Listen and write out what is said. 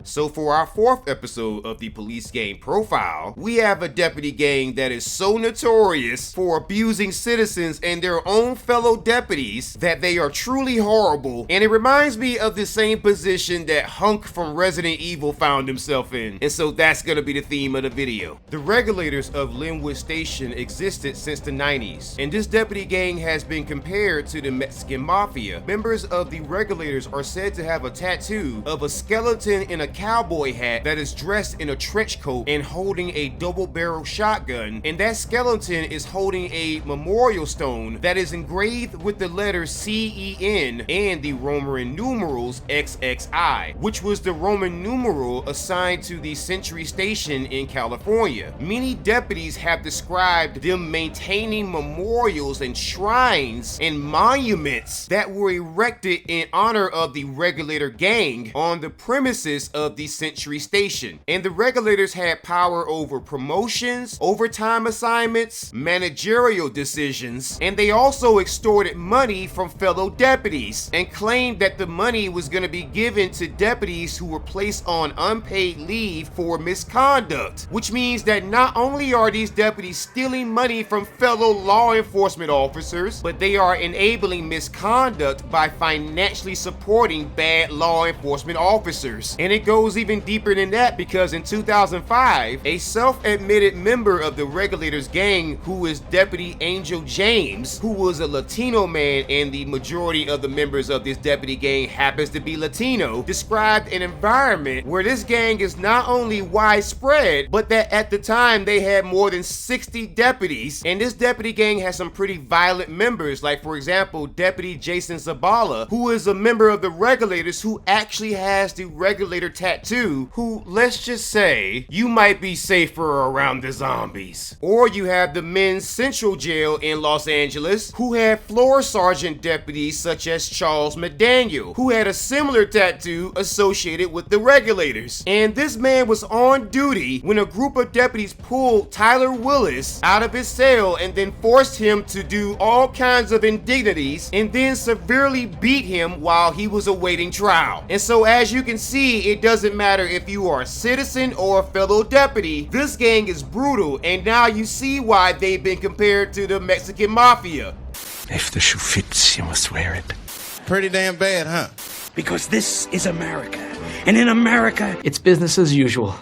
So for our fourth episode of the Police Gang Profile, we have a deputy gang that is so notorious for abusing citizens and their own fellow deputies that they are truly horrible, and it reminds me of the same position that Hunk from Resident Evil found himself in, and so that's gonna be the theme of the video. The Regulators of Linwood Station existed since the 90s, and this deputy gang has been compared to the Mexican Mafia. Members of the Regulators are said to have a tattoo of a skeleton in a cowboy hat that is dressed in a trench coat and holding a double-barrel shotgun, and that skeleton is holding a memorial stone that is engraved with the letters CEN and the Roman numerals XXI, which was the Roman numeral assigned to the Century Station in California. Many deputies have described them maintaining memorials and shrines and monuments that were erected in honor of the Regulator gang on the premises of the Century Station. And the Regulators had power over promotions, overtime assignments, managerial decisions, and they also extorted money from fellow deputies and claimed that the money was going to be given to deputies who were placed on unpaid leave for misconduct, which means that not only are these deputies stealing money from fellow law enforcement officers, but they are enabling misconduct by financially supporting bad law enforcement officers. And it goes even deeper than that, because in 2005, a self-admitted member of the Regulators gang, who is Deputy Angel James, who was a Latino man, and the majority of the members of this deputy gang happens to be Latino, described an environment where this gang is not only widespread, but that at the time they had more than 60 deputies, and this deputy gang has some pretty violent members, like for example Deputy Jason Zabala, who is a member of the Regulators who actually has the Regulator tattoo, who, let's just say, you might be safer around the zombies. Or you have the Men's Central Jail in Los Angeles, who had floor sergeant deputies such as Charles McDaniel, who had a similar tattoo associated with the Regulators. And this man was on duty when a group of deputies pulled Tyler Willis out of his cell and then forced him to do all kinds of indignities and then severely beat him while he was awaiting trial. And so as you can see, it doesn't matter if you are a citizen or a fellow deputy, this gang is brutal, and now you see why they've been compared to the Mexican Mafia. If the shoe fits, you must wear it. Pretty damn bad, huh? Because this is America. And in America, It's business as usual.